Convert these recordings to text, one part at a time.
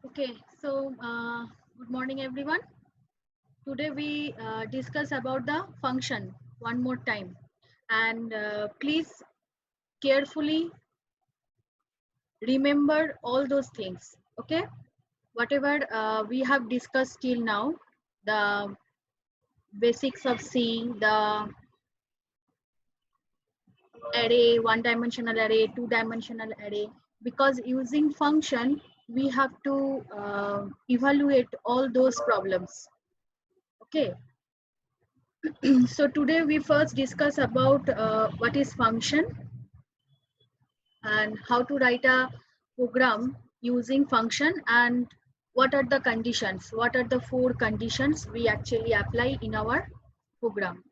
Okay, so good morning everyone. Today we discuss about the function one more time, and please carefully remember all those things. Okay, whatever we have discussed till now, the basics of C, the array, one-dimensional array, two-dimensional array, because using function we have to evaluate all those problems. Okay. So today we first discuss about what is function and how to write a program using function, and what are the conditions, what are the 4 conditions we actually apply in our program.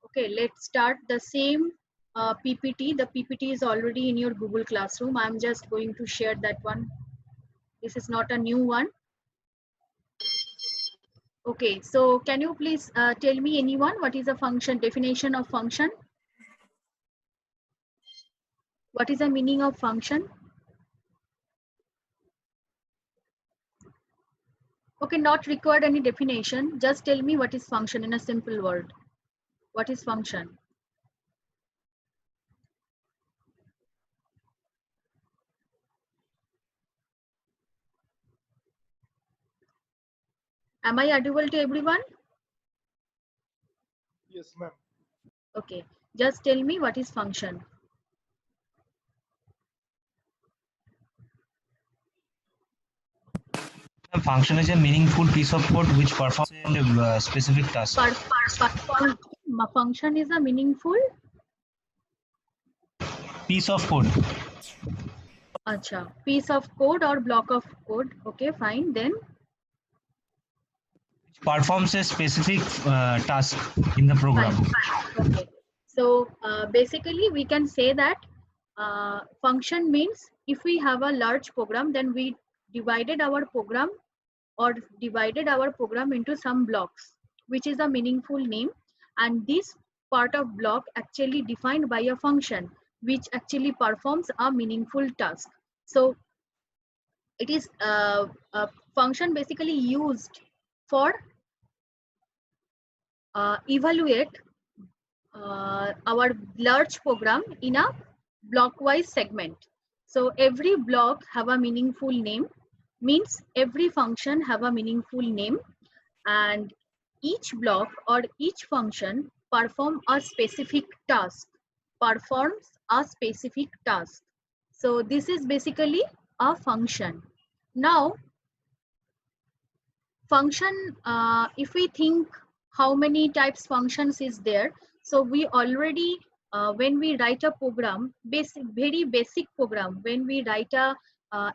Okay, let's start the same PPT. The PPT is already in your Google Classroom. I'm just going to share that one. This is not a new one. Okay, so can you please tell me, anyone, what is a function, definition of function? What is the meaning of function? Okay, not required any definition. Just tell me what is function in a simple word. What is function? Am I audible to everyone? Yes, ma'am. Okay, just tell me what is function. A function is a meaningful piece of code which performs a specific task. Function is a meaningful Piece of code. Acha, piece of code or block of code. Okay, fine. Then Which performs a specific task in the program. fine. Okay. So basically, we can say that function means if we have a large program, then we divided our program into some blocks, which is a meaningful name, and this part of block actually defined by a function which actually performs a meaningful task. So it is function basically used for evaluate our large program in a blockwise segment. So every block have a meaningful name, means every function have a meaningful name, and each block or each function performs a specific task. So this is basically a function. Now function, if we think how many types functions is there, so we already when we write a program, very basic program, when we write a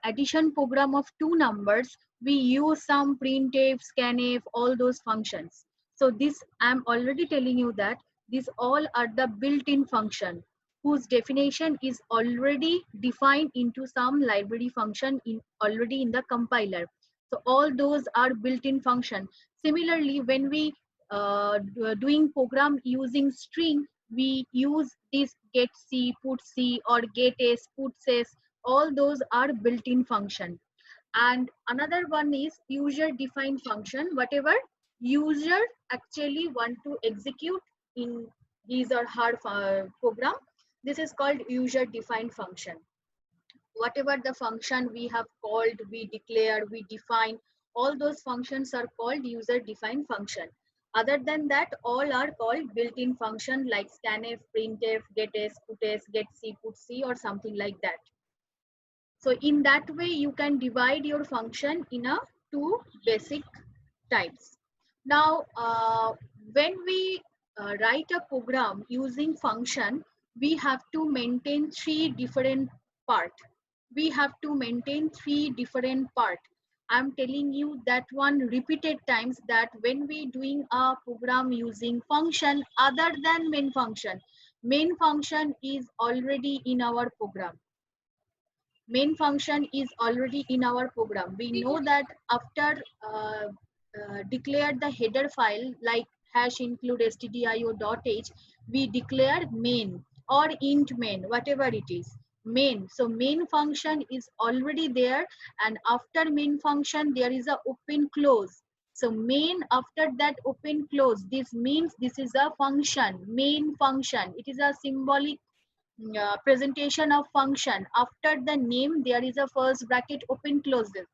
addition program of two numbers, we use some printf, scanf, all those functions. So this I'm already telling you that these all are the built-in function whose definition is already defined into some library function in already in the compiler. So all those are built-in function. Similarly, when we doing program using string, we use this get c, put c, or get s, put s. All those are built-in function. And another one is user-defined function. Whatever user actually want to execute in his or her program, this is called user-defined function. Whatever the function we have called, we declare, we define, all those functions are called user defined function. Other than that, all are called built-in function like scanf, printf, getS, putS, getC, putC, or something like that. So in that way you can divide your function in a two basic types. Now when we write a program using function, we have to maintain three different parts. We have to maintain three different parts. I'm telling you that one repeated times, that when we doing a program using function other than main function is already in our program. Main function is already in our program. We know that after declare the header file like hash include stdio.h, we declare main or int main, whatever it is, main. So main function is already there, and after main function there is a open close. So main, after that open close, this means this is a function, main function. It is a symbolic presentation of function. After the name there is a first bracket open closes.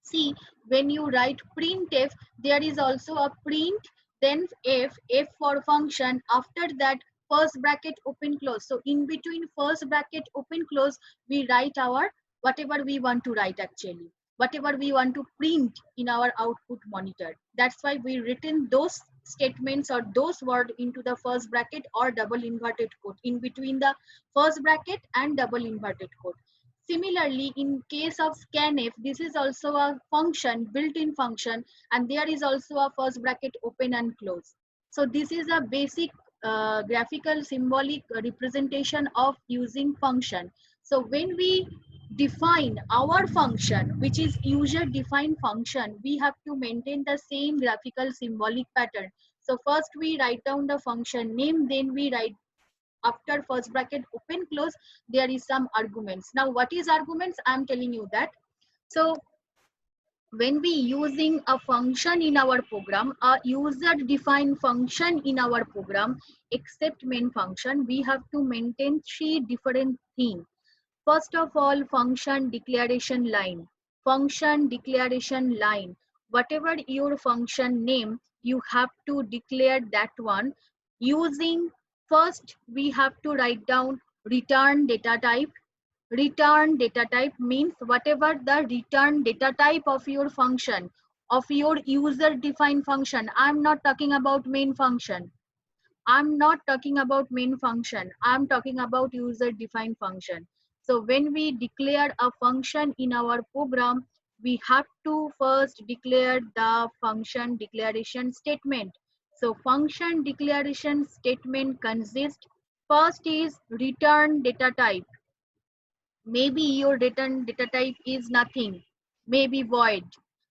See, when you write printf, there is also a print, then f for function, after that first bracket open close. So in between first bracket open close we write our whatever we want to write, actually whatever we want to print in our output monitor. That's why we written those statements or those words into the first bracket or double inverted quote, in between the first bracket and double inverted quote. Similarly, in case of scanf, this is also a function, built-in function, and there is also a first bracket open and close. So this is a basic graphical symbolic representation of using function. So when we define our function, which is user defined function, we have to maintain the same graphical symbolic pattern. So first we write down the function name, then we write after first bracket open close there is some arguments. Now what is arguments? I'm telling you that. So when we using a function in our program, a user defined function in our program, except main function, we have to maintain three different things. First of all, function declaration line. Function declaration line. Whatever your function name, you have to declare that one using, first we have to write down return data type. Return data type means whatever the return data type of your function, of your user defined function. I'm not talking about main function. I'm not talking about main function. I'm talking about user defined function. So when we declare a function in our program, we have to first declare the function declaration statement. So function declaration statement consists, first is return data type. Maybe your return data type is nothing, maybe void,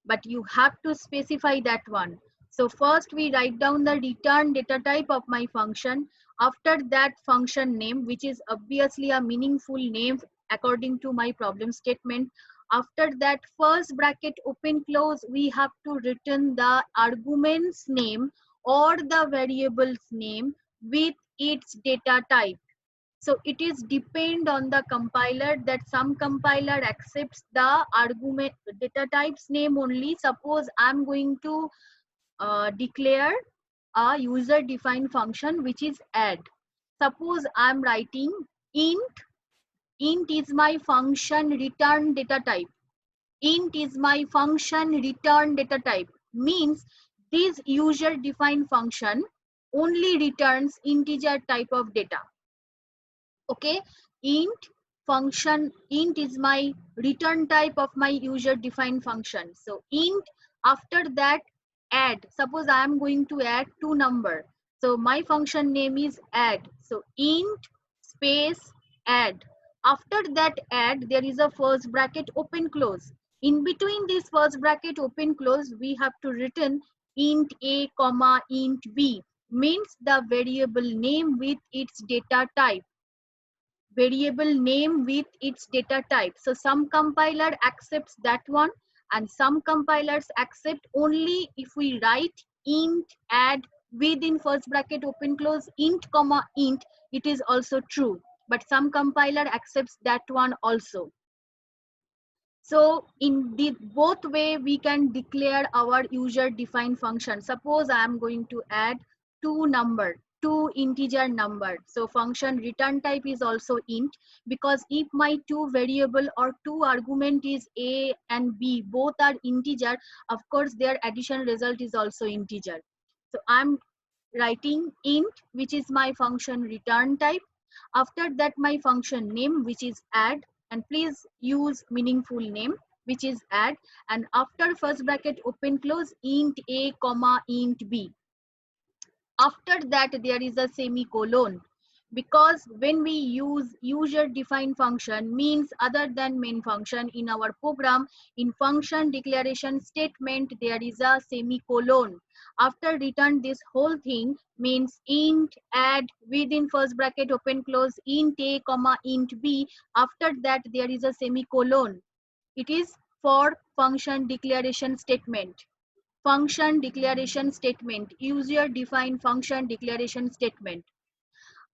but you have to specify that one. So first we write down the return data type of my function. After that function name, which is obviously a meaningful name according to my problem statement. After that first bracket open close, we have to return the argument's name or the variable's name with its data type. So it is depend on the compiler, that some compiler accepts the argument data type's name only. Suppose I'm going to declare a user defined function which is add. Suppose I'm writing int is my function return data type. Int is my function return data type means this user defined function only returns integer type of data. Okay, int int is my return type of my user defined function. So int, after that add. Suppose I am going to add two number, so my function name is add. So int space add. After that add, there is a first bracket open close. In between this first bracket open close, we have to return int a comma int b, means the variable name with its data type. Variable name with its data type. So some compiler accepts that one, and some compilers accept only if we write int add within first bracket open close int comma int, it is also true, but some compiler accepts that one also. So in the both way we can declare our user defined function. Suppose I am going to add two integer number. So function return type is also int, because if my two variable or two argument is a and b, both are integer, of course their addition result is also integer. So I'm writing int, which is my function return type. After that my function name, which is add, and please use meaningful name, which is add, and after first bracket open close int a comma int b. After that there is a semicolon, because when we use user defined function means other than main function in our program, in function declaration statement there is a semicolon. After return this whole thing means int add within first bracket open close int a comma int b. After that there is a semicolon. It is for function declaration statement. Function declaration statement, user defined function declaration statement.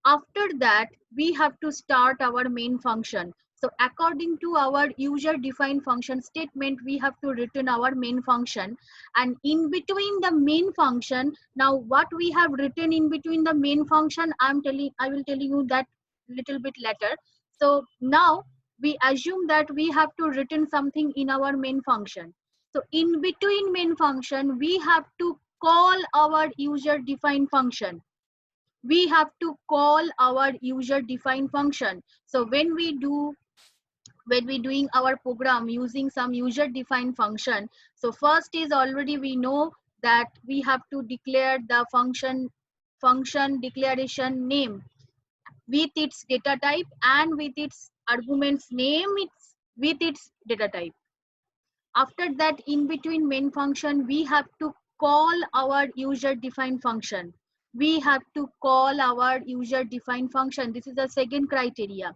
After that we have to start our main function. So according to our user defined function statement, we have to return our main function, and in between the main function, now what we have written in between the main function, I will tell you that little bit later. So now we assume that we have to return something in our main function. So in between main function we have to call our user defined function. We have to call our user defined function. So when we doing our program using some user defined function, so first is already we know that we have to declare the function declaration name with its data type and with its arguments name with its data type. After that, in between main function, we have to call our user defined function. We have to call our user defined function. This is the second criteria.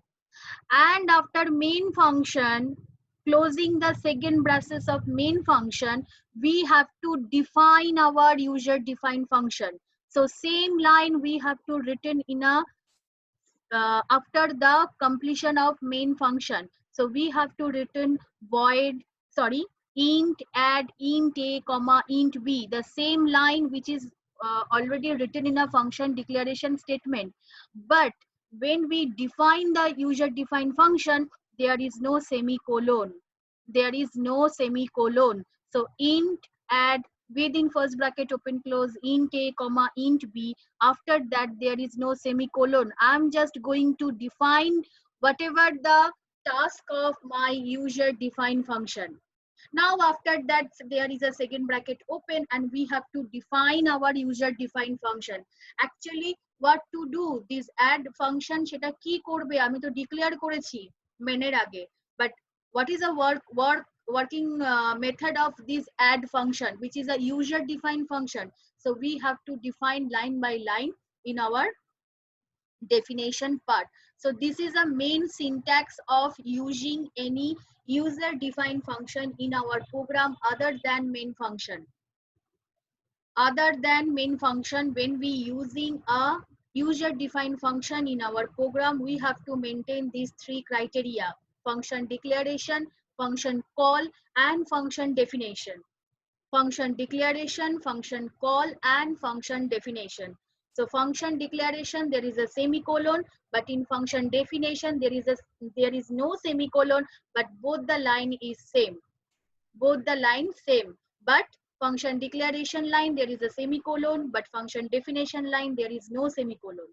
And after main function, closing the second braces of main function, we have to define our user defined function. So same line we have to written in a after the completion of main function. So we have to return int add int a comma int b, the same line which is already written in a function declaration statement. But when we define the user defined function, there is no semicolon. There is no semicolon. So int add within first bracket open close int a comma int b. After that there is no semicolon. I'm just going to define whatever the task of my user defined function. Now after that there is a second bracket open and we have to define our user defined function. Actually what to do, this add function সেটা কি করবে আমি তো declare করেছি main এর আগে, but what is a working method of this add function, which is a user defined function. So we have to define line by line in our definition part. So this is a main syntax of using any user defined function in our program other than main function. Other than main function, when we using a user defined function in our program, we have to maintain these three criteria: function declaration, function call, and function definition. Function declaration, function call, and function definition. So function declaration, there is a semicolon, but in function definition there is no semicolon, but both the line is same. Both the line same, but function declaration line there is a semicolon, but function definition line there is no semicolon.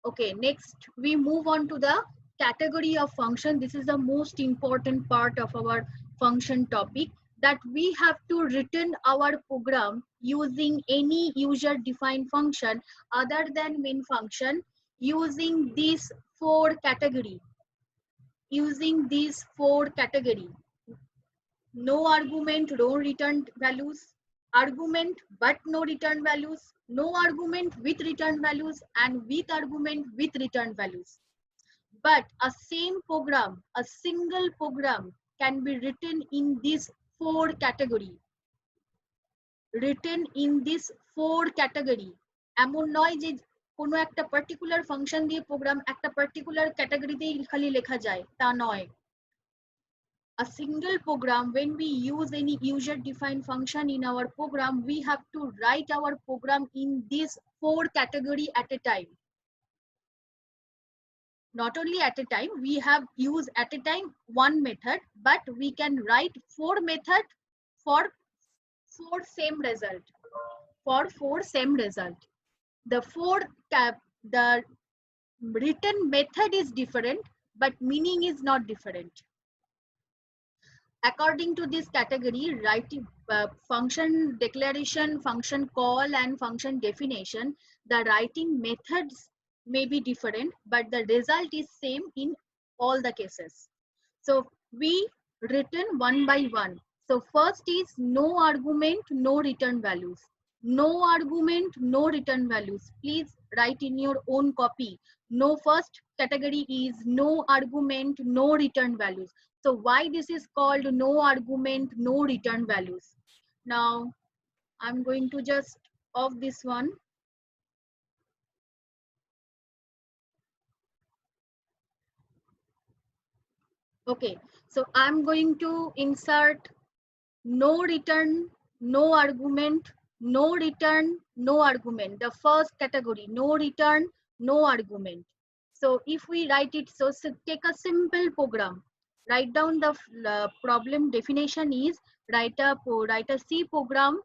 Okay, next we move on to the category of function. This is the most important part of our function topic, that we have to return our program using any user defined function other than main function using these four category. Using these four category: no argument, no return values; argument but no return values; no argument with return values; and with argument with return values. But a same program, a single program can be written in this four category. Written in this four category. এমন নয় যে কোনো একটা particular function দিয়ে programme একটা particular ক্যাটাগরিতেই খালি লেখা যায়, তা নয়। A single program, when we use any user defined function in our program, we have to write our program in these four category at a time. Not only at a time, we have used at a time one method, but we can write four method for four same result. For four same result. The the written method is different, but meaning is not different. According to this category, writing function declaration, function call, and function definition, the writing methods may be different, but the result is same in all the cases. So we written one by one. So first is no argument, no return values. No argument, no return values. Please write in your own copy. No, first category is no argument, no return values. So why this is called no argument, no return values? Now I'm going to just off this one. Okay, so I'm going to insert no return, no argument, no return, no argument. The first category, no return, no argument. So if we write it, so take a simple program. Write down the problem definition is write a C program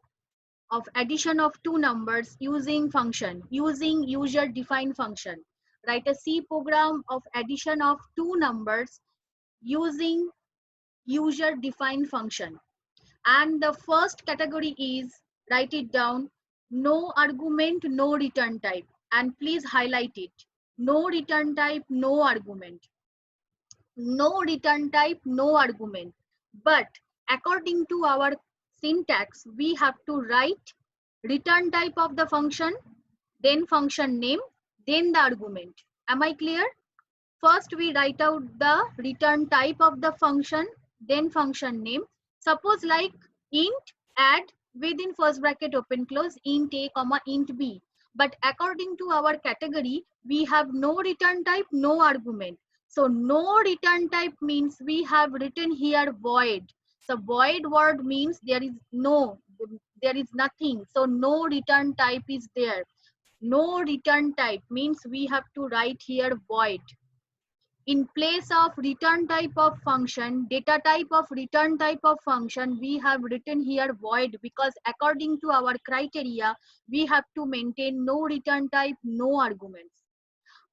of addition of two numbers using function, using user defined function. Write a C program of addition of two numbers using user defined function. And the first category is, write it down, no argument, no return type. And please highlight it. No return type, no argument. No return type, no argument. But according to our syntax, we have to write return type of the function, then function name, then the argument. Am I clear? First we write out the return type of the function, then function name. Suppose like int add within first bracket open close int a comma int b. But according to our category, we have no return type, no argument. So no return type means we have written here void. So void word means there is nothing. So no return type is there. No return type means we have to write here void. In place of return type of function, data type of return type of function, we have written here void, because according to our criteria, we have to maintain no return type, no arguments.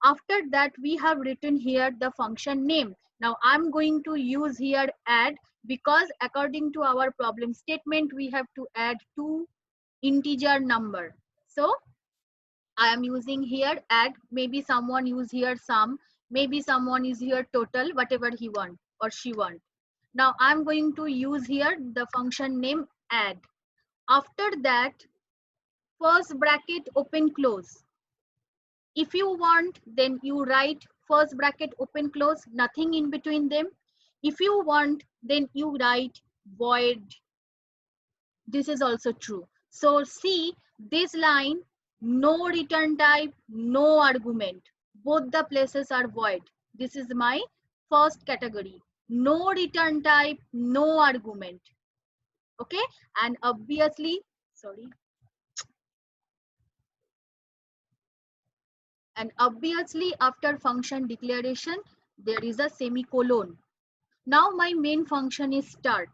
After that, we have written here the function name. Now I'm going to use here add, because according to our problem statement, we have to add two integer number. So I am using here add. Maybe someone use here sum, maybe someone is here total, whatever he want or she want. Now I'm going to use here the function name add. After that, first bracket open close, If you want, then you write first bracket open close, nothing in between them. If you want, then you write void. This is also true. So see this line, no return type, no argument. Both the places are void. This is my first category. No return type, no argument. Okay, and obviously, sorry. And obviously after function declaration, there is a semicolon. Now my main function is start.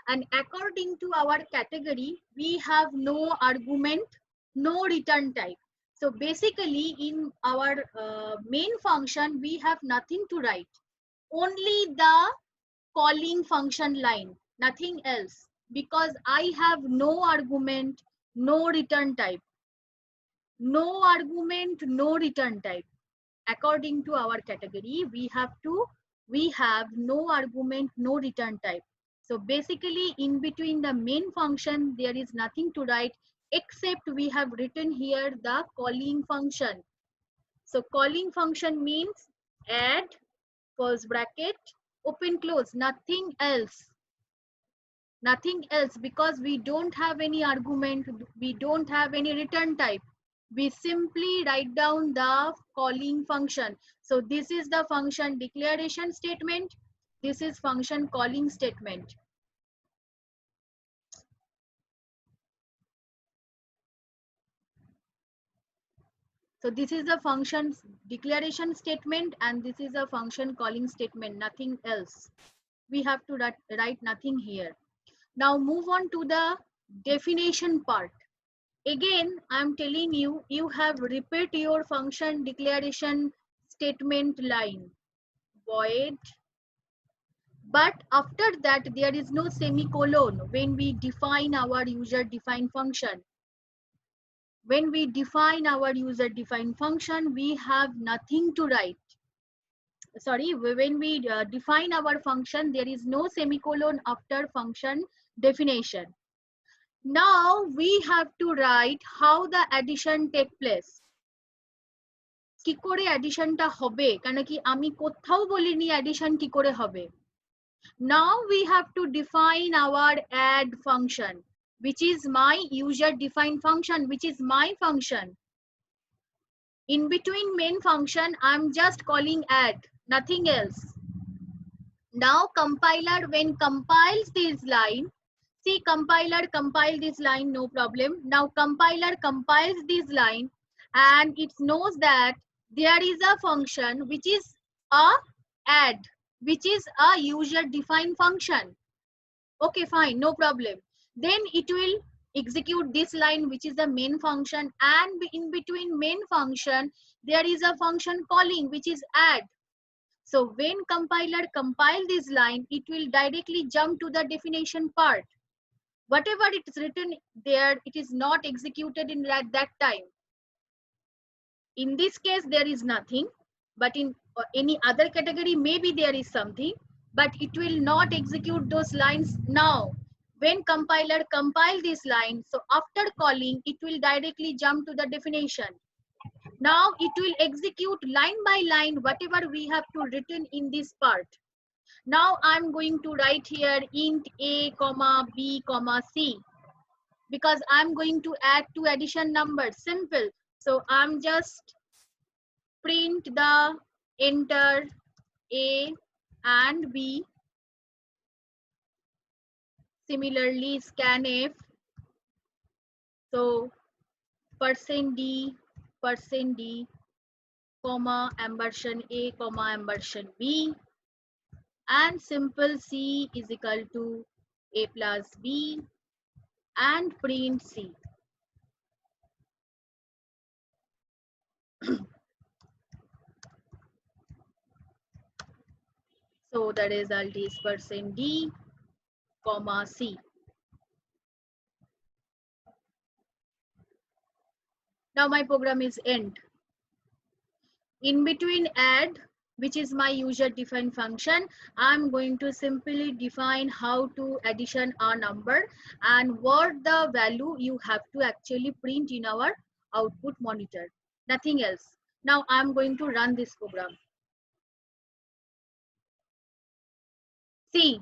And according to our category, we have no argument, no return type. So basically in our main function, we have nothing to write. Only the calling function line, nothing else. Because I have no argument, no return type. No argument, no return type. According to our category, we have no argument, no return type. So basically in between the main function, there is nothing to write except we have written here the calling function. So calling function means add, first bracket, open close, nothing else. Nothing else, because we don't have any argument, we don't have any return type. We simply write down the calling function. So this is the function declaration statement. This is function calling statement. So this is the function declaration statement and this is a function calling statement, nothing else. We have to write nothing here. Now move on to the definition part. Again, I'm telling you, you have repeat your function declaration statement line, void. But after that, there is no semicolon when we define our user defined function. When we define our user defined function, we have nothing to write. Sorry, when we define our function, there is no semicolon after function definition. Now we have to write how the addition take place. কি করে অ্যাডিশনটা হবে, কেন কি আমি কোথাও বলিনি addition কি করে হবে. Now we have to define our add function, which is my user defined function, which is my function. In between main function, I'm just calling add, nothing else. Now compiler, when compiles this line, see compiler compile this line, no problem. Now compiler compiles this line and it knows that there is a function which is a add, which is a user defined function. Okay, fine, no problem. Then it will execute this line, which is the main function, and in between main function there is a function calling, which is add. So when compiler compile this line, it will directly jump to the definition part. Whatever it is written there, it is not executed in that time. In this case, there is nothing, but in any other category, maybe there is something, but it will not execute those lines now. When compiler compile this line, so after calling, it will directly jump to the definition. Now it will execute line by line whatever we have to written in this part. Now I'm going to write here int a comma b comma c, because I'm going to add two addition numbers, simple. So I'm just print the enter a and b. Similarly scanf, so %d comma ampersand a comma ampersand b, and simple c is equal to a plus b and print c. So the result is %d comma c. Now my program is end. In between add, which is my user defined function, I'm going to simply define how to addition a number and what the value you have to actually print in our output monitor, nothing else. Now I'm going to run this program. See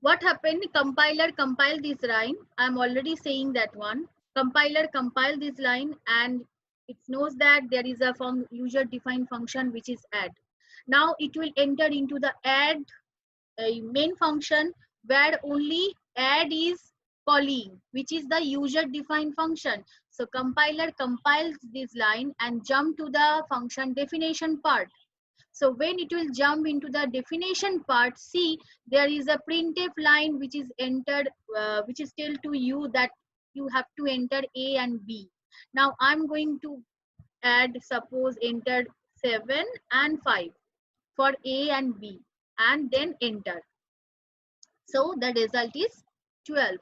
what happened. Compiler compiled this line. I'm already saying that one. Compiler compiled this line and it knows that there is a user defined function which is add. Now it will enter into the add main function where only add is calling, which is the user defined function. So compiler compiles this line and jump to the function definition part. So when it will jump into the definition part, see there is a printf line which is entered, which is tell to you that you have to enter A and B. Now I'm going to add, suppose entered 7 and 5 for A and B and then enter. So the result is 12.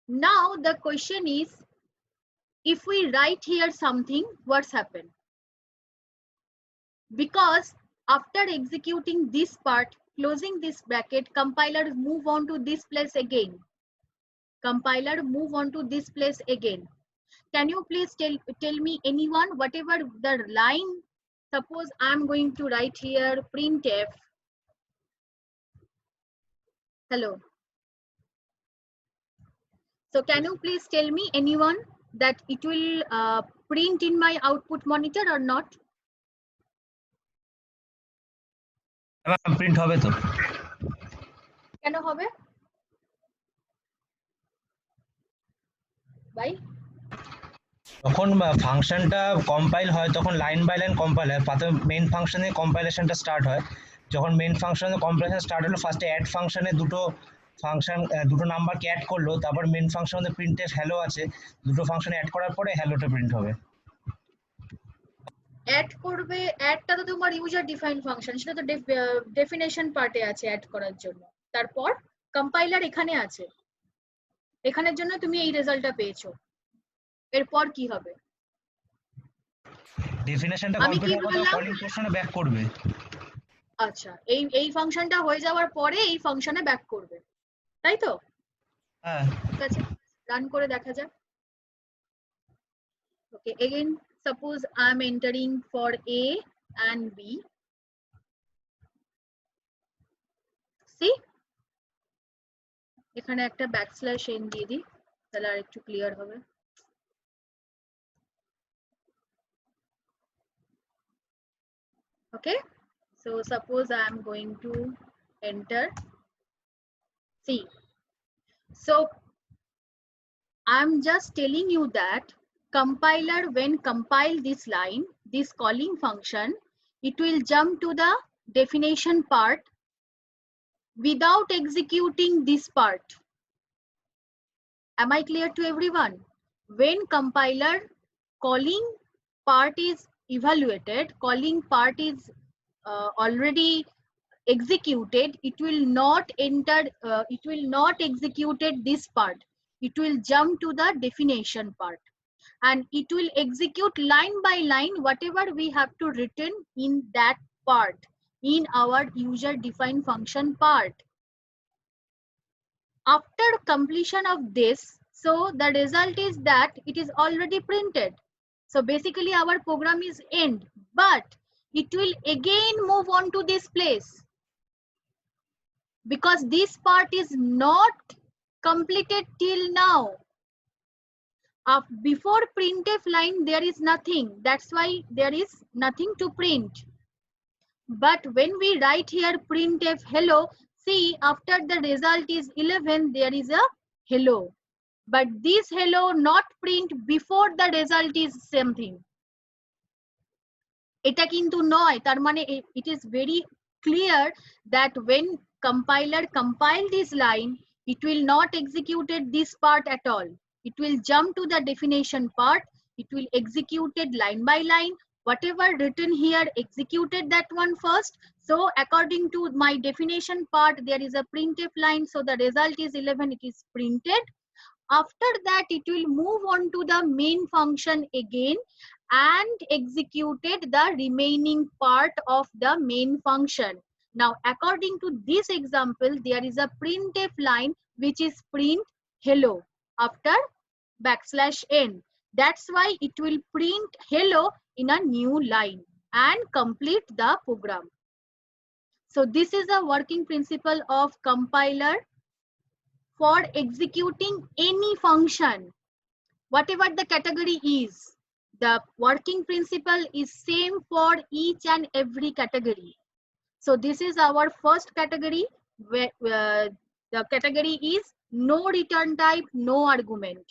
Now the question is, if we write here something, what's happened? Because after executing this part, closing this bracket, compiler move on to this place again. Compiler move on to this place again. Can you please tell me anyone, whatever the line, suppose I'm going to write here printf. Hello. So can you please tell me anyone that it will print in my output monitor or not? Print hobe to. Keno hobe? Why? যখন ফাংশনটা compile হয় তখন line by line compile হয়, প্রথমে main ফাংশনে কম্পাইলেশনটা start হয়। যখন main ফাংশনে কম্পাইলেশন স্টার্ট হলো, ফার্স্টে অ্যাড ফাংশনে দুটো নাম্বারকে অ্যাড করলো, তারপর মেইন ফাংশনে প্রিন্টের হ্যালো আছে, দুটো ফাংশন অ্যাড করার পরে হ্যালোটা প্রিন্ট হবে। অ্যাড করবে, অ্যাডটা তো তোমার ইউজার ডিফাইন ফাংশন, সেটা তো ডেফিনেশন পার্টে আছে অ্যাড করার জন্য। তারপর কম্পাইলার এখানে আছে, এখানের জন্য তুমি এই রেজাল্টটা পেয়েছো। এরপর কি হবে? ডেফিনেশনটা কমপ্লিট হওয়ার পর কলিং ফাংশনে ব্যাক করবে। আচ্ছা, এই ফাংশনটা হয়ে যাওয়ার পরে এই ফাংশনে ব্যাক করবে, তাই তো? হ্যাঁ, ঠিক আছে, রান করে দেখা যাক। ওকে, again suppose I'm entering for A and B. See, এখানে একটা ব্যাকস্ল্যাশ n দিয়ে দিই, তাহলে আর একটু ক্লিয়ার হবে। Okay, so suppose I am going to enter C. So I'm just telling you that compiler, when compile this line, this calling function, it will jump to the definition part without executing this part. Am I clear to everyone? When compiler calling part is evaluated, calling part is already executed, it will not enter, it will not executed this part. It will jump to the definition part and it will execute line by line whatever we have to written in that part, in our user defined function part. After completion of this, so the result is that it is already printed. So basically our program is end, but it will again move on to this place because this part is not completed till now. Before printf line there is nothing, that's why there is nothing to print. But when we write here printf hello, see after the result is 11 there is a hello, but this hello not print before the result is same thing. এটা কিন্তু নয়, তার মানে it is very clear that when compiler compile this line, it will not executed this part at all. It will jump to the definition part, it will executed line by line, whatever written here executed that one first. So according to my definition part there is a printf line, so the result is 11, it is printed. After that it will move on to the main function again and executed the remaining part of the main function. Now according to this example there is a printf line which is print hello after backslash n. That's why it will print hello in a new line and complete the program. So this is a working principle of compiler for executing any function, whatever the category is. The working principle is same for each and every category. So this is our first category, where the category is no return type, no argument.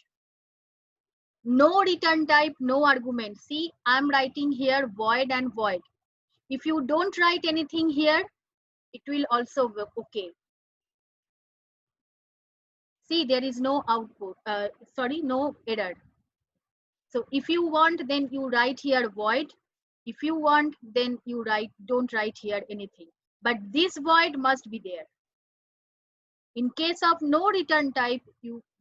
No return type, no argument. See, I'm writing here void and void. If you don't write anything here, it will also work okay. See, there is no output, no error. So if you want, then you write here void. If you want, then you don't write here anything. But this void must be there. In case of no return type,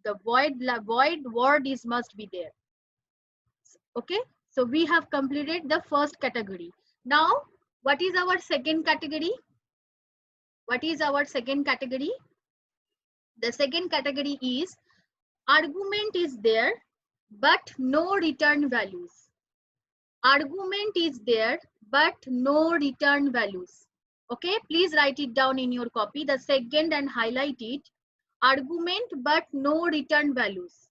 the void word is must be there. Okay, so we have completed the first category. Now, what is our second category? What is our second category? The second category is argument is there, but no return values. Argument is there, but no return values. Okay, please write it down in your copy, the second, and highlight it. Argument, but no return values.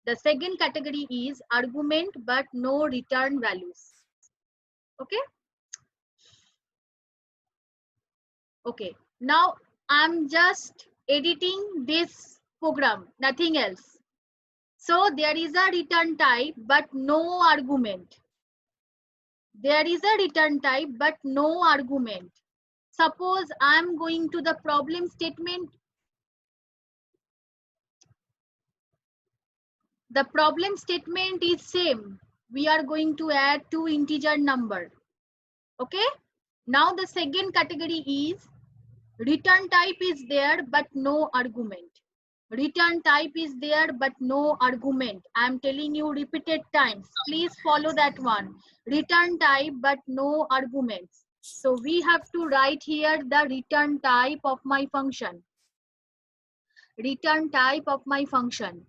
The second category is argument, but no return values. Okay. Okay, now I'm just editing this program, nothing else. So there is a return type, but no argument. There is a return type, but no argument. Suppose I'm going to the problem statement. The problem statement is same. We are going to add two integer number. Okay. Now the second category is return type is there, but no argument. Return type is there, but no argument. I am telling you repeated times. Please follow that one. Return type, but no arguments. So we have to write here the return type of my function. Return type of my function.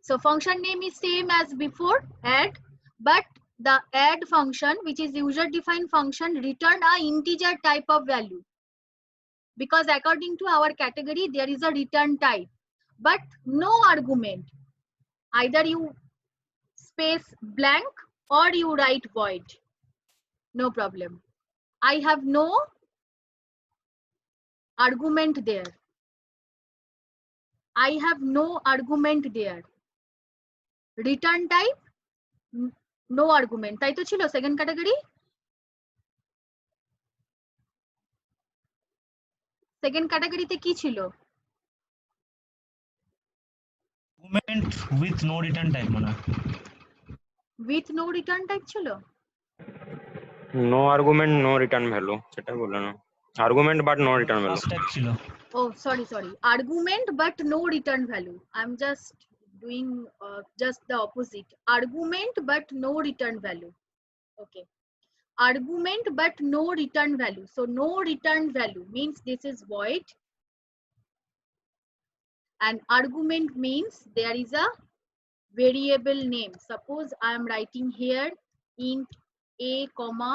So function name is same as before, add, but the add function, which is user defined function, return a integer type of value. Because according to our category, there is a return type, but no argument. Either you space blank or you write void. No problem. I have no argument there. I have no argument there. Return type, no argument. তাই তো ছিল second category? Second category তে কি ছিল? Argument with no return type মনে হয়। With no return type ছিল? No argument, no return value, সেটা বলে না। Argument but no return value. First type ছিল। Oh, sorry. Argument but no return value. I'm just doing just the opposite. Argument but no return value. Okay. Argument but no return value. So no return value means this is void. And argument means there is a variable name. Suppose I am writing here int a comma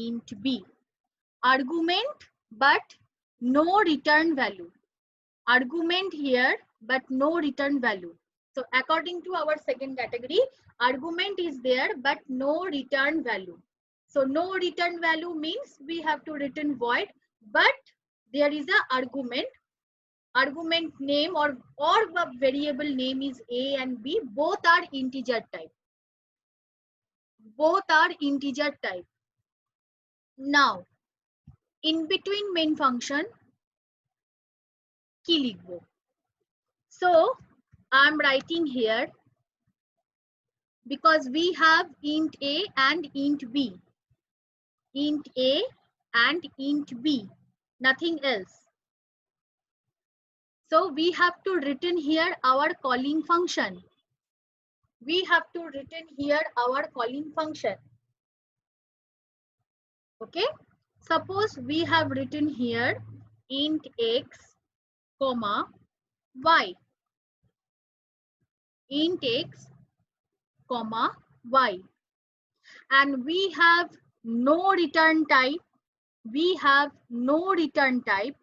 int b. Argument but no return value. Argument here but no return value. So according to our second category, argument is there but no return value. So no return value means we have to return void, but there is a argument. Argument name or the variable name is a and b. Both are integer type. Both are integer type. Now, in between main function, কি লিখবো? So I'm writing here because we have int a and int b. Int a and int b. Nothing else. So we have to written here our calling function. We have to written here our calling function. Okay. Suppose we have written here int x comma y. Int x comma y. And we have no return type. We have no return type.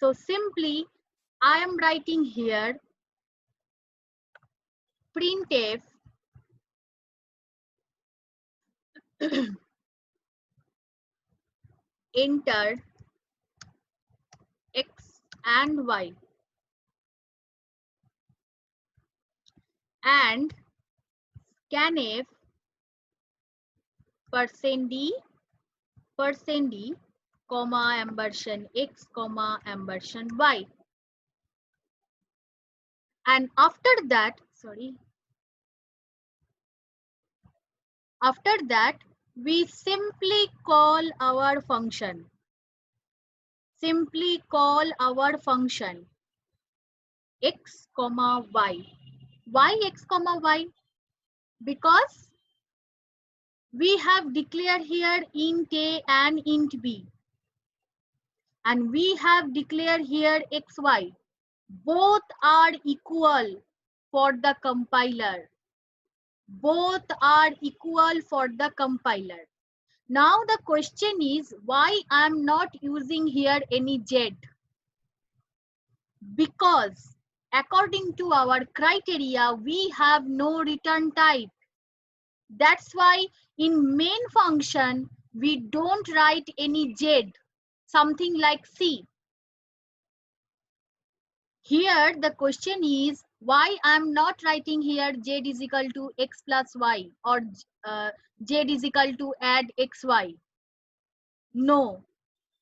So simply I am writing here printf enter x and y and scanf %d comma ampersand x comma ampersand y. And after that, we simply call our function. Simply call our function x comma y. Why x comma y? Because we have declared here int a and int b. And we have declared here xy. Both are equal for the compiler. Both are equal for the compiler. Now the question is why I'm not using here any z? Because according to our criteria, we have no return type. That's why in main function, we don't write any z, something like C. Here the question is why I'm not writing here z is equal to x plus y or z is equal to add xy. No,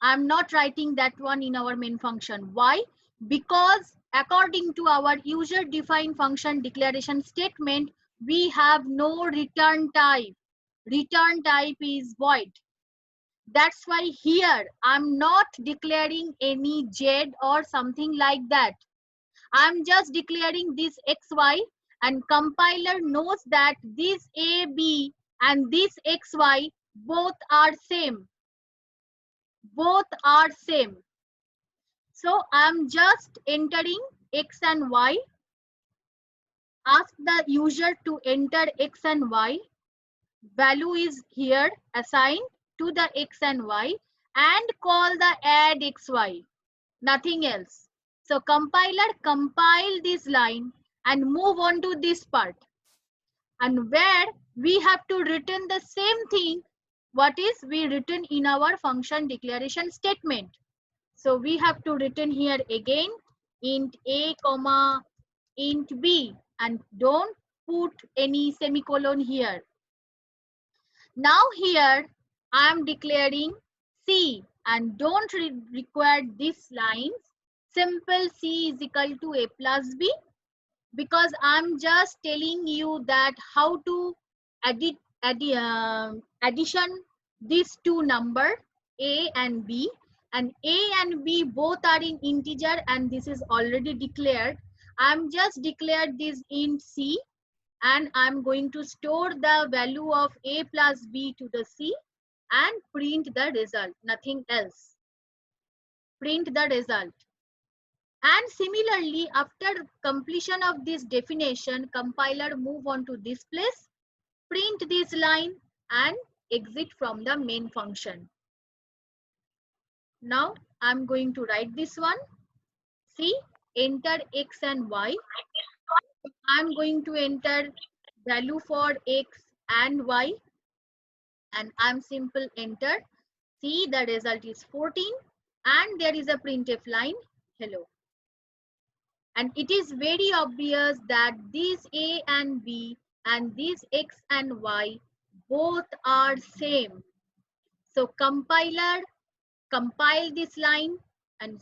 I'm not writing that one in our main function. Why? Because according to our user defined function declaration statement, we have no return type. Return type is void. That's why here I'm not declaring any z or something like that. I'm just declaring this xy and compiler knows that this a, b and this xy both are same. Both are same. So I'm just entering x and y. Ask the user to enter x and y. Value is here assigned to the x and y and call the add xy. Nothing else. So compiler compile this line and move on to this part. And where we have to return the same thing, what is we written in our function declaration statement. So we have to return here again int a comma int b and don't put any semicolon here. Now here I am declaring C and don't require this line. Simple C is equal to a plus b because I'm just telling you that how to addition these two number a and b, and a and b both are in integer and this is already declared. I'm just declared this int c and I'm going to store the value of a plus b to the c and print the result, nothing else. Print the result. And similarly, after completion of this definition, compiler move on to this place, print this line and exit from the main function. Now I'm going to write this one. See, enter x and y. I'm going to enter value for x and y and I'm simple enter. See, the result is 14 and there is a printf line, hello. And it is very obvious that these a and b and these x and y both are same. So compiler compile this line and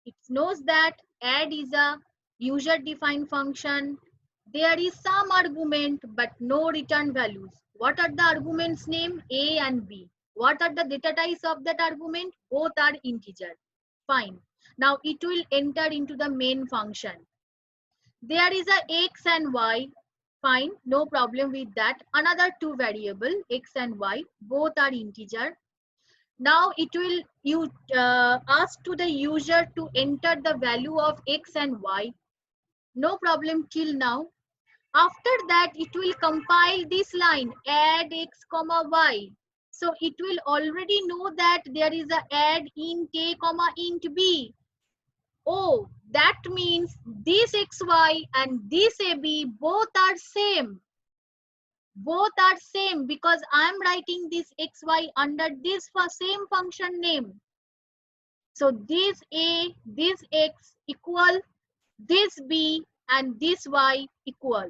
it knows that add is a user defined function. There is some argument but no return values. What are the arguments name? A and b. What are the data types of that argument? Both are integer. Fine. Now it will enter into the main function. There is a x and y. Fine, no problem with that. Another two variable x and y, both are integer. Now it will ask to the user to enter the value of x and y. No problem till now. After that, it will compile this line, add x comma y. So it will already know that there is a add int a comma int b. Oh, that means this xy and this ab both are same. Both are same because I'm writing this xy under this same function name. So this a, this x equal, this b and this y equal.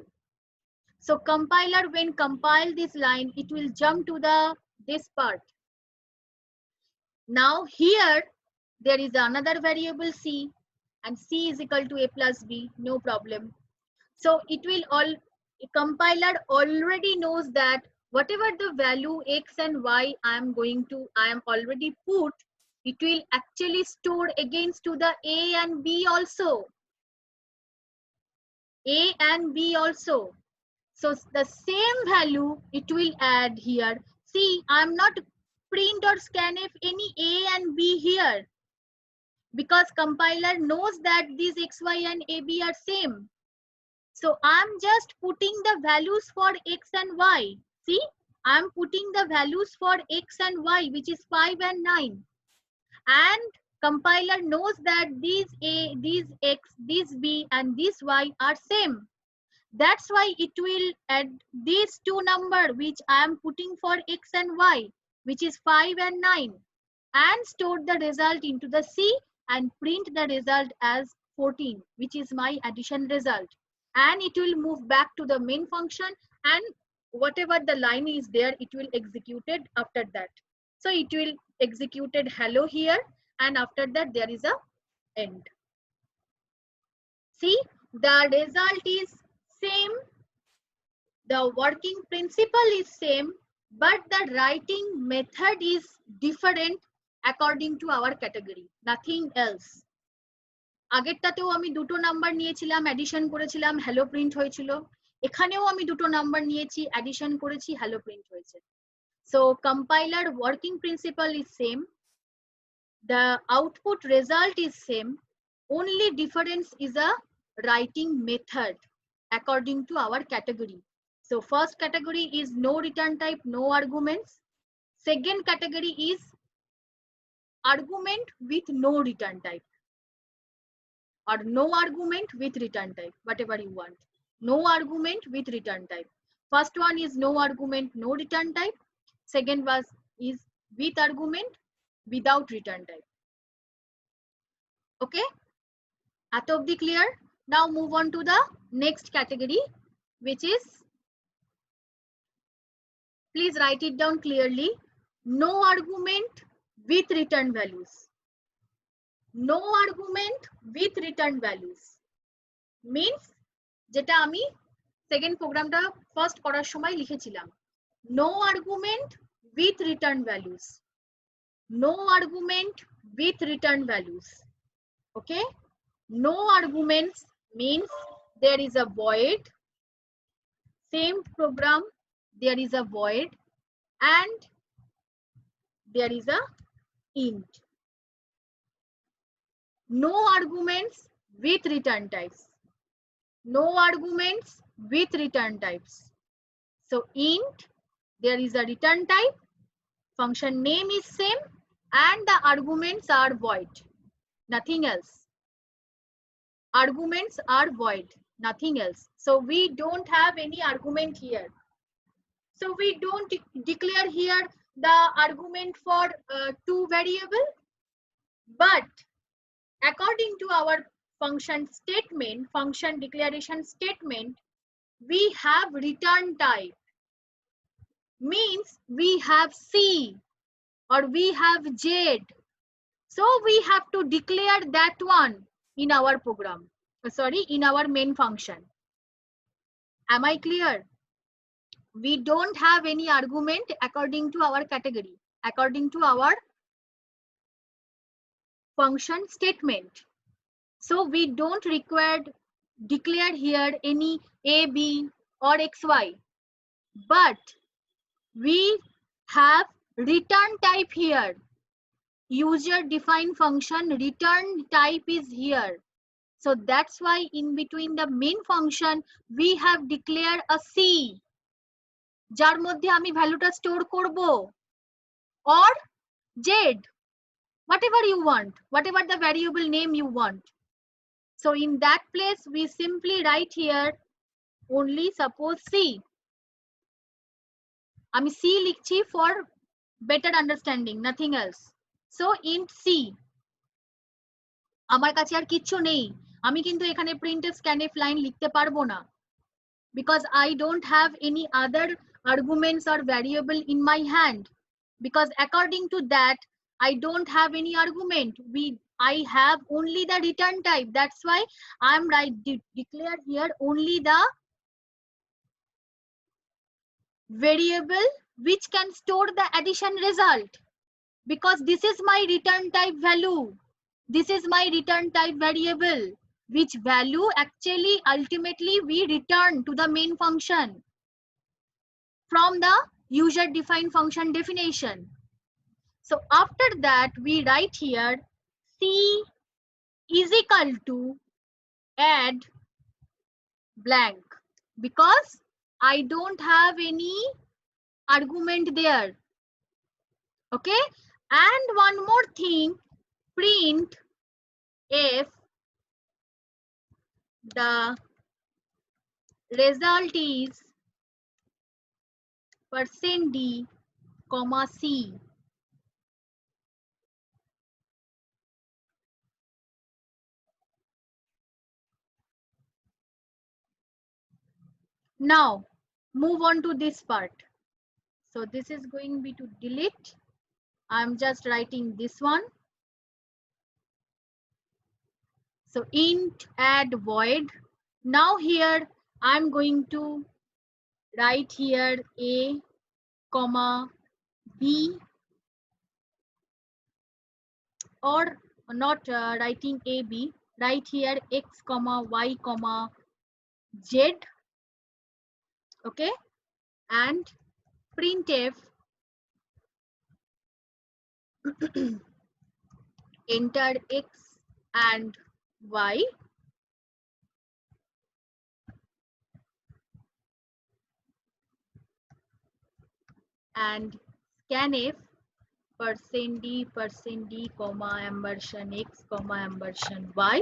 So compiler when compile this line, it will jump to this part. Now here there is another variable c, and c is equal to a plus b, no problem. So it will compiler already knows that whatever the value x and y I am already put, it will actually store against to the a and b also. A and b also. So the same value it will add here. See, I'm not print or scanf any a and b here because compiler knows that these xy and ab are same. So I'm just putting the values for x and y. See, I'm putting the values for x and y, which is 5 and 9. And compiler knows that these a, these x, these b and these y are same. That's why it will add these two numbers which I am putting for x and y, which is 5 and 9, and store the result into the C and print the result as 14, which is my addition result. And it will move back to the main function, and whatever the line is there, it will execute it after that. So it will executed hello here, and after that there is a end. See, the result is same, the working principle is same, but the writing method is different according to our category, nothing else. আগেরটাতেও আমি দুটো number নিয়েছিলাম, addition করেছিলাম, hello print হয়েছিল। এখানেও আমি দুটো number নিয়েছি, addition করেছি, হ্যালো প্রিন্ট হয়েছে। So compiler working principle is same, the output result is same, only difference is a writing method according to our category. So first category is no return type, no arguments. Second category is argument with no return type, or no argument with return type, whatever you want. No argument with return type. First one is no argument, no return type. Second is with argument without return type. Okay, at of the clear? Now move on to the next category, which is, please write it down clearly, no argument with return values. No argument with return values means যেটা আমি second প্রোগ্রামটা first করার সময় লিখেছিলাম, no argument with return values. No argument with return values. Okay, no arguments means there is a void, same program, there is a void and there is a int. No arguments with return types. No arguments with return types. So int, there is a return type, function name is same, and the arguments are void, nothing else. Arguments are void, nothing else. So we don't have any argument here. So we don't declare here the argument for two variable, but according to our function statement, function declaration statement, we have return type. Means we have C or we have Z. So we have to declare that one in our program, sorry, in our main function. Am I clear? We don't have any argument according to our category, according to our function statement. So we don't declare here any A, B or XY, but we have return type here. User defined function return type is here. So that's why in between the main function we have declared a C যার মধ্যে আমি ভ্যালুটা store করব, or Z, whatever you want, whatever the variable name you want. So in that place we simply write here only suppose C. আমি C লিখছি for better understanding, nothing else. So int C. আমার কাছে আর কিচ্ছু নেই, আমি কিন্তু এখানে printf scanf line লিখতে পারবো না, because I don't have any other arguments or variable in my hand, because according to that I don't have any argument. I have only the return type. That's why I'm declare here only the variable which can store the addition result, because this is my return type value. This is my return type variable, which value actually ultimately we return to the main function from the user defined function definition. So after that we write here C is equal to add blank, because I don't have any argument there. Okay, and one more thing, print if the result is %d, C. Now move on to this part. So this is going to be to delete. I'm just writing this one. So int add void. Now here I'm going to write here a comma b, or not writing a b, write here x comma y comma z. Okay, and printf enter x and y, and scanf %d comma ampersand x comma ampersand y,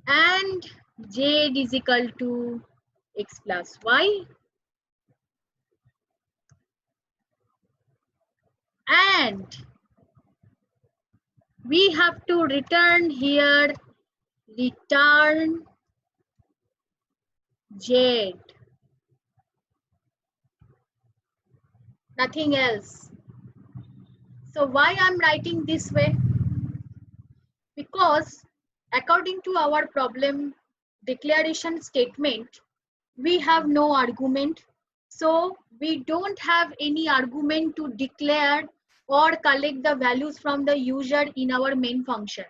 and z is equal to x plus y, and we have to return here return z, nothing else. So why I'm writing this way? Because according to our problem declaration statement we have no argument, so we don't have any argument to declare or collect the values from the user in our main function.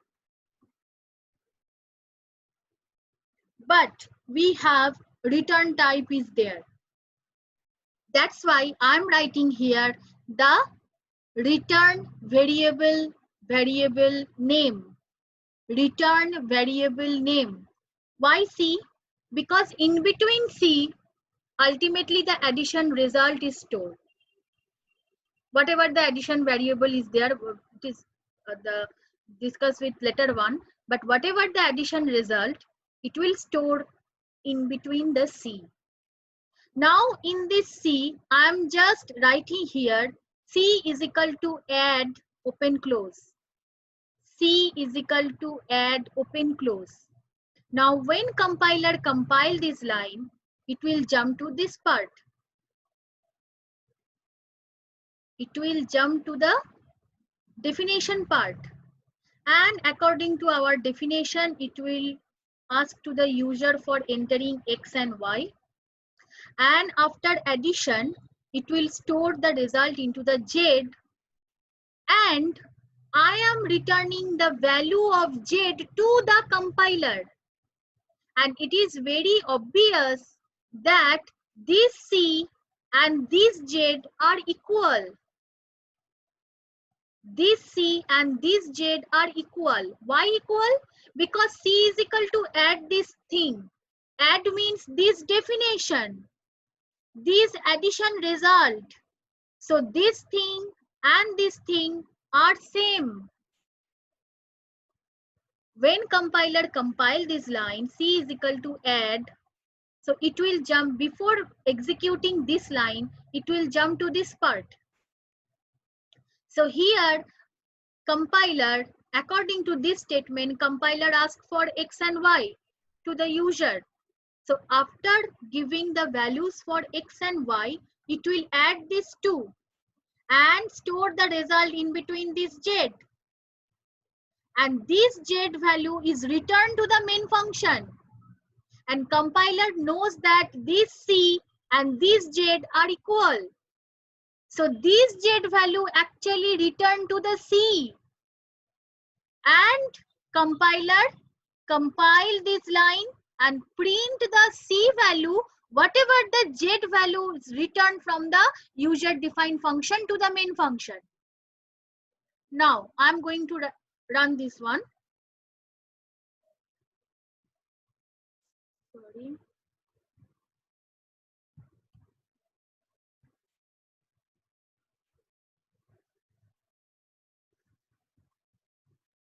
But we have return type is there. That's why I'm writing here the return variable name. Return variable name. Why C? Because in between C, ultimately the addition result is stored. Whatever the addition variable is there, it is the discussed with letter 1, but whatever the addition result, it will store in between the C. Now in this C, I'm just writing here C is equal to add open close. C is equal to add open close. Now when compiler compile this line, it will jump to this part. It will jump to the definition part, and according to our definition it will ask to the user for entering x and y, and after addition it will store the result into the z, and I am returning the value of z to the compiler. And it is very obvious that this C and these z are equal. This c and this z are equal. Why equal? Because c is equal to add this thing. Add means this definition, this addition result. So this thing and this thing are same. When compiler compile this line, c is equal to add, so it will jump before executing this line, it will jump to this part. So here compiler, according to this statement, compiler asks for x and y to the user. So after giving the values for x and y, it will add these two and store the result in between this z. And this z value is returned to the main function. And compiler knows that this c and this z are equal. So this z value actually returned to the c. And compiler compile this line and print the c value, whatever the z value is returned from the user defined function to the main function. Now I'm going to run this one. Sorry.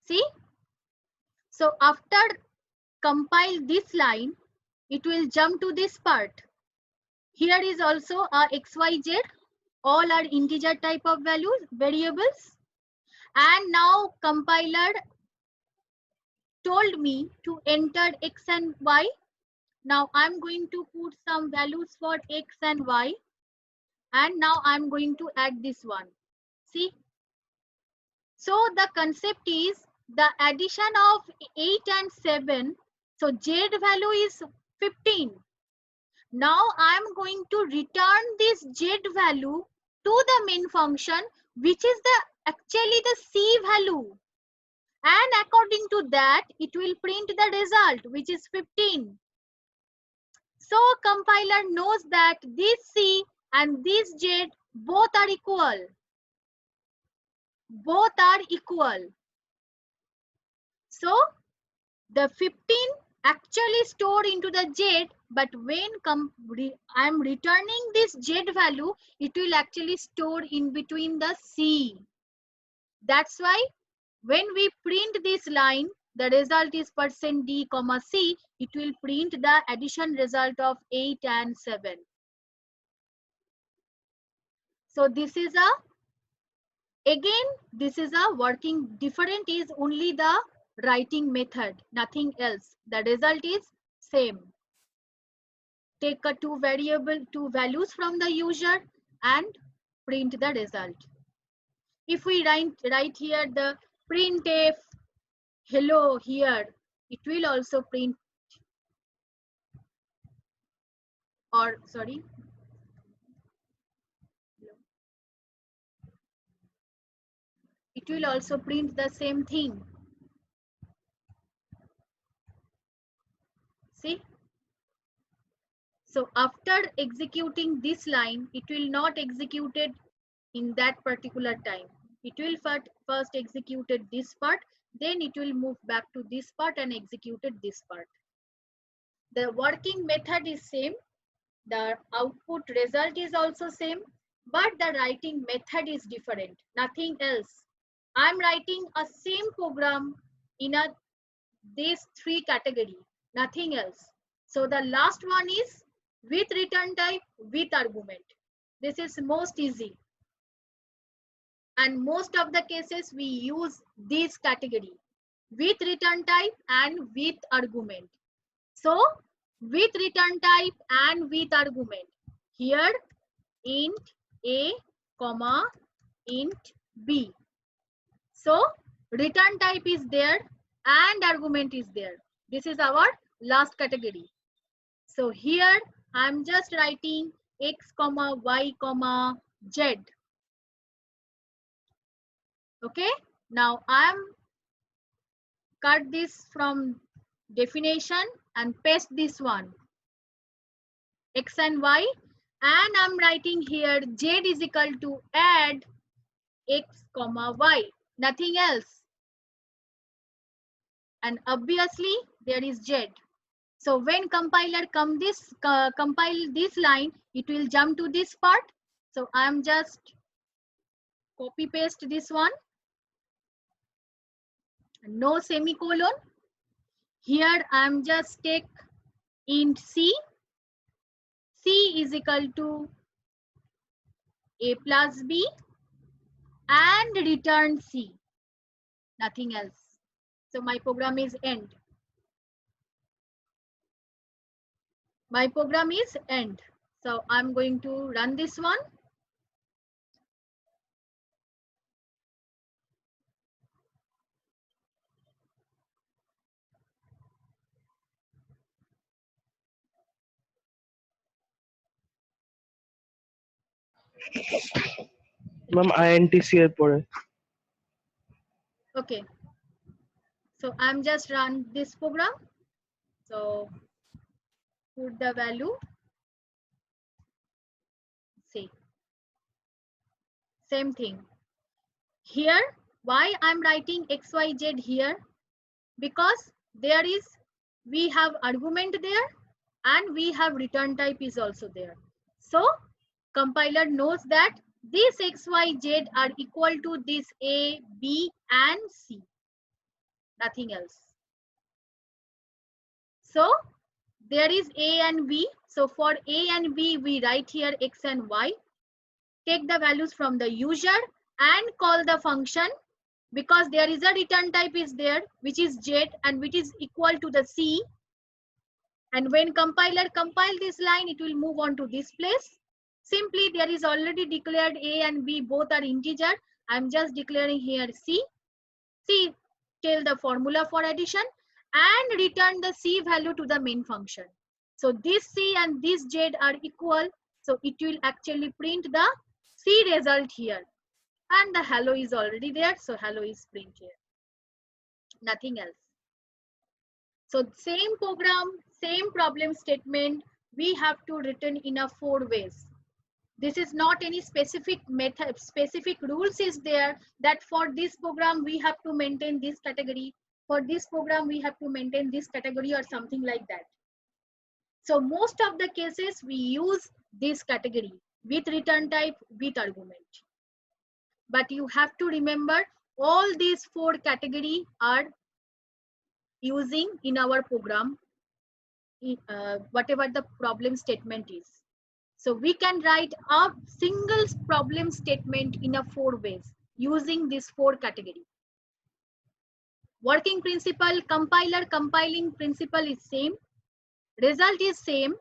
See? So after compile this line, it will jump to this part. Here is also a xyz. All are integer type of values, variables. And now compiler told me to enter x and y. Now I'm going to put some values for x and y. And now I'm going to add this one. See? So the concept is the addition of 8 and 7. So z value is 15. Now I'm going to return this z value to the main function, which is actually the c value. And according to that, it will print the result, which is 15. So compiler knows that this c and this z both are equal. Both are equal. So the 15 actually stored into the z, but when I'm returning this z value, it will actually store in between the c. That's why when we print this line, the result is %d, c, it will print the addition result of 8 and 7. So this is this is a working different is only the writing method, nothing else. The result is same. Take two values from the user and print the result. If we write here the printf hello here, it will also print, or sorry, it will also print the same thing. See? So after executing this line, it will not execute it in that particular time. It will first executed this part, then it will move back to this part and executed this part. The working method is same, the output result is also same, but the writing method is different, nothing else. I'm writing a same program in these three category, nothing else. So the last one is with return type, with argument. This is most easy. And most of the cases we use this category, with return type and with argument. So with return type and with argument. Here int a, comma, int b. So return type is there and argument is there. This is our last category. So here I'm just writing x, comma, y, comma, z. Okay, now I'm cut this from definition and paste this one, x and y. and I'm writing here z is equal to add x comma y, nothing else. And obviously there is z. So when compiler compile this line, it will jump to this part. So I'm just copy paste this one, no semicolon. Here I'm just take int c is equal to a plus b and return c, nothing else. So my program is end. My program is end. So I'm going to run this one. Ma'am, INTC এর পরে Okay. So I'm just run this program. So put the value. See. Same thing. Here, why I'm writing XYZ here? Because we have argument there and we have return type is also there. So compiler knows that these XYZ are equal to this A, B and C, nothing else. So there is A and B. So for A and B, we write here X and Y. Take the values from the user and call the function, because there is a return type is there, which is Z and which is equal to the C. And when compiler compile this line, it will move on to this place. Simply there is already declared A and B, both are integer. I'm just declaring here C. Tell the formula for addition and return the C value to the main function. So this C and this Z are equal. So it will actually print the C result here. And the hello is already there. So hello is print here. Nothing else. So same program, same problem statement, we have to written in a 4 ways. This is not any specific method, specific rules is there that for this program we have to maintain this category, for this program we have to maintain this category or something like that. So most of the cases we use this category with return type, with argument. But you have to remember all these 4 category are using in our program, whatever the problem statement is. So we can write a single problem statement in a 4 ways using this 4 category. Working principle, compiler compiling principle is same, result is same,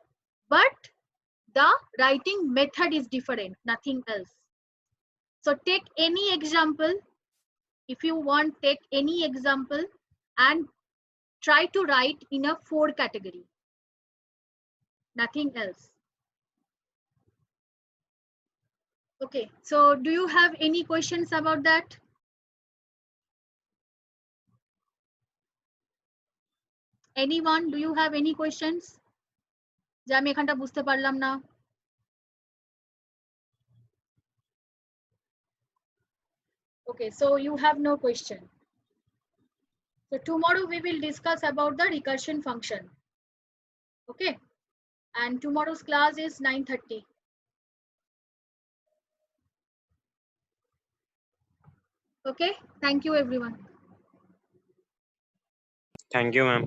but the writing method is different, nothing else. So take any example, if you want, take any example and try to write in a 4 category, nothing else. Okay, so do you have any questions about that? Anyone, do you have any questions? যে আমি এখানটা বুঝতে পারলাম না। Okay, so you have no question. So tomorrow we will discuss about the recursion function. Okay, and tomorrow's class is 9:30. Okay, thank you everyone. Thank you, ma'am.